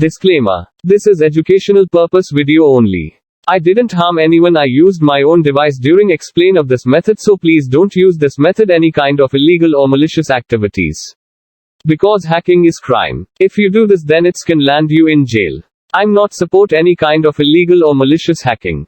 Disclaimer. This is educational purpose video only. I didn't harm anyone. I used my own device during explain of this method, so please don't use this method any kind of illegal or malicious activities. Because hacking is crime. If you do this, then it can land you in jail. I'm not support any kind of illegal or malicious hacking.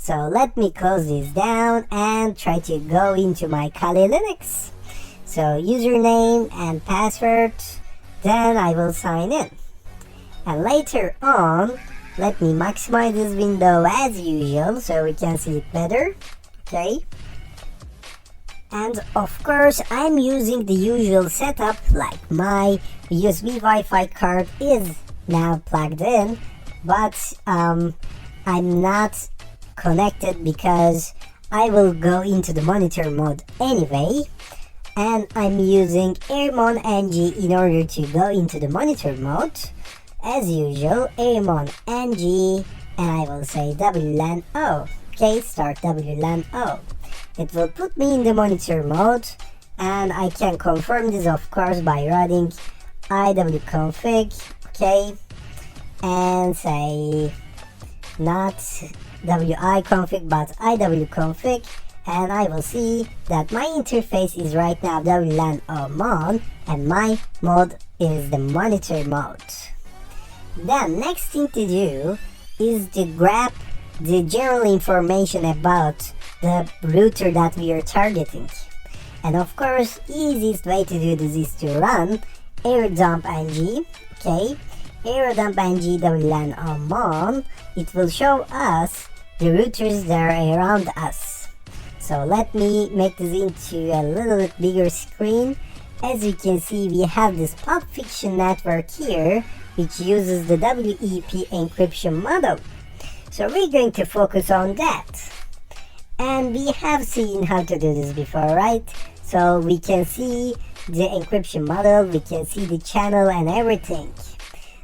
So let me close this down and try to go into my Kali Linux. So username and password, then I will sign in. And later on, let me maximize this window as usual so we can see it better. Okay. And of course, I'm using the usual setup, like my USB Wi-Fi card is now plugged in, but I'm not connected because I will go into the monitor mode anyway, and I'm using Airmon NG in order to go into the monitor mode. As usual, Airmon NG, and I will say WLAN O. Okay, start WLAN O. It will put me in the monitor mode, and I can confirm this of course by running iwconfig, okay, and say not wiconfig but iwconfig, and I will see that my interface is right now WLAN on, and my mode is the monitor mode. Then next thing to do is to grab the general information about the router that we are targeting. And of course, easiest way to do this is to run airdump-ng, okay, airdump-ng WLAN on. It will show us the routers that are around us. So let me make this into a little bit bigger screen. As you can see, we have this Pulp Fiction network here, which uses the WEP encryption model. So we're going to focus on that. And we have seen how to do this before, right? So we can see the encryption model, we can see the channel and everything.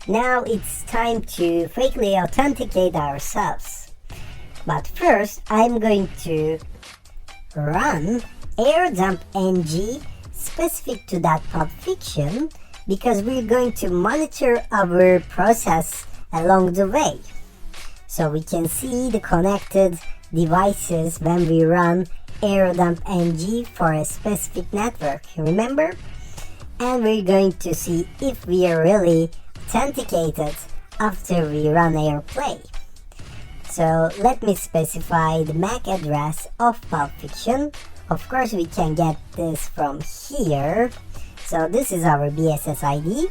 Now it's time to fakely authenticate ourselves. But first, I'm going to run airdump-ng specific to that Pulp Fiction, because we're going to monitor our process along the way. So we can see the connected devices when we run airdump-ng for a specific network, remember? And we're going to see if we are really authenticated after we run AirPlay. So let me specify the MAC address of Pulp Fiction. Of course, we can get this from here. So this is our BSS ID.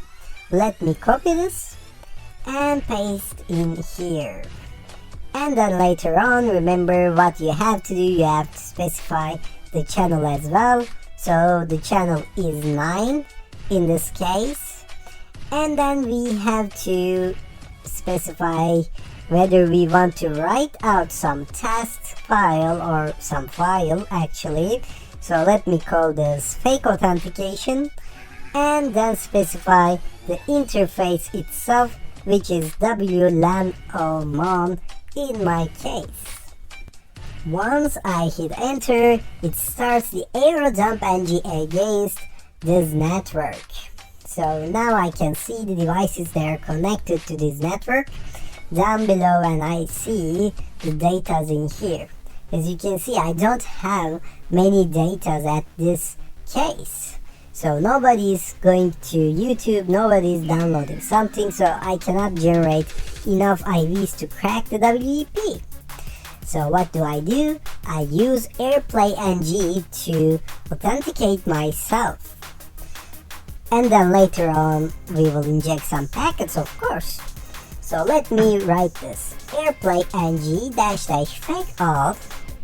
Let me copy this and paste in here. And then later on, remember what you have to do. You have to specify the channel as well. So the channel is 9 in this case. And then we have to specify whether we want to write out some test file or some file actually. So let me call this fake authentication, and then specify the interface itself, which is WLAN on in my case. Once I hit enter, it starts the airdump-ng against this network. So now I can see the devices that are connected to this network down below, and I see the datas in here. As you can see, I don't have many datas at this case. So nobody's going to YouTube, nobody's downloading something, so I cannot generate enough IVs to crack the WEP. So what do? I use AirPlay-ng to authenticate myself. And then later on, we will inject some packets, of course. So let me write this, AirPlay-ng --fake auth,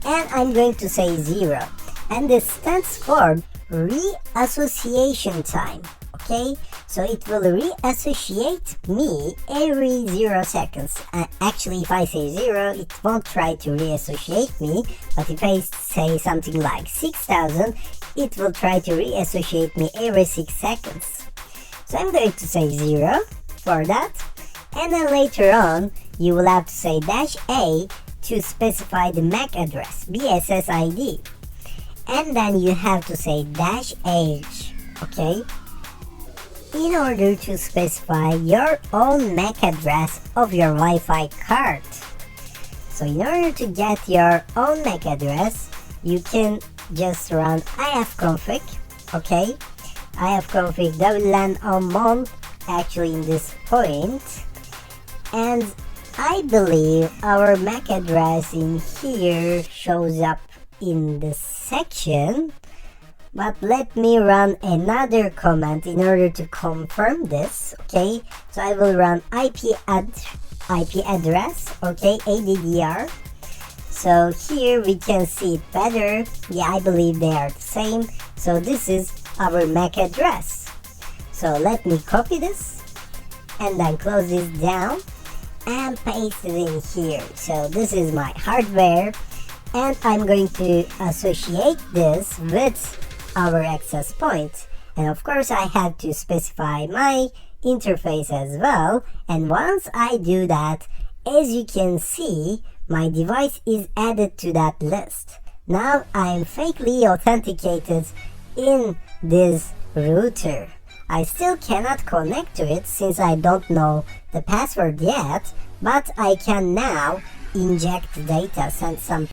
and I'm going to say 0. And this stands for reassociation time, okay? So it will reassociate me every 0 seconds. Actually, if I say 0, it won't try to reassociate me, but if I say something like 6000, it will try to reassociate me every 6 seconds. So I'm going to say 0 for that. And then later on, you will have to say -a to specify the MAC address, BSSID. And then you have to say -H, okay, in order to specify your own MAC address of your Wi-Fi card. So in order to get your own MAC address, you can just run ifconfig, okay, ifconfig WLAN on actually in this point, and I believe our MAC address in here shows up in this section, but let me run another command in order to confirm this, okay. So I will run IP address, okay, ADDR. So here we can see it better. Yeah, I believe they are the same. So this is our MAC address. So let me copy this and then close this down and paste it in here. So this is my hardware, and I'm going to associate this with our access point. And of course I have to specify my interface as well. And once I do that, as you can see, my device is added to that list. Now I'm fakely authenticated in this router. I still cannot connect to it since I don't know the password yet, but I can now inject data, send some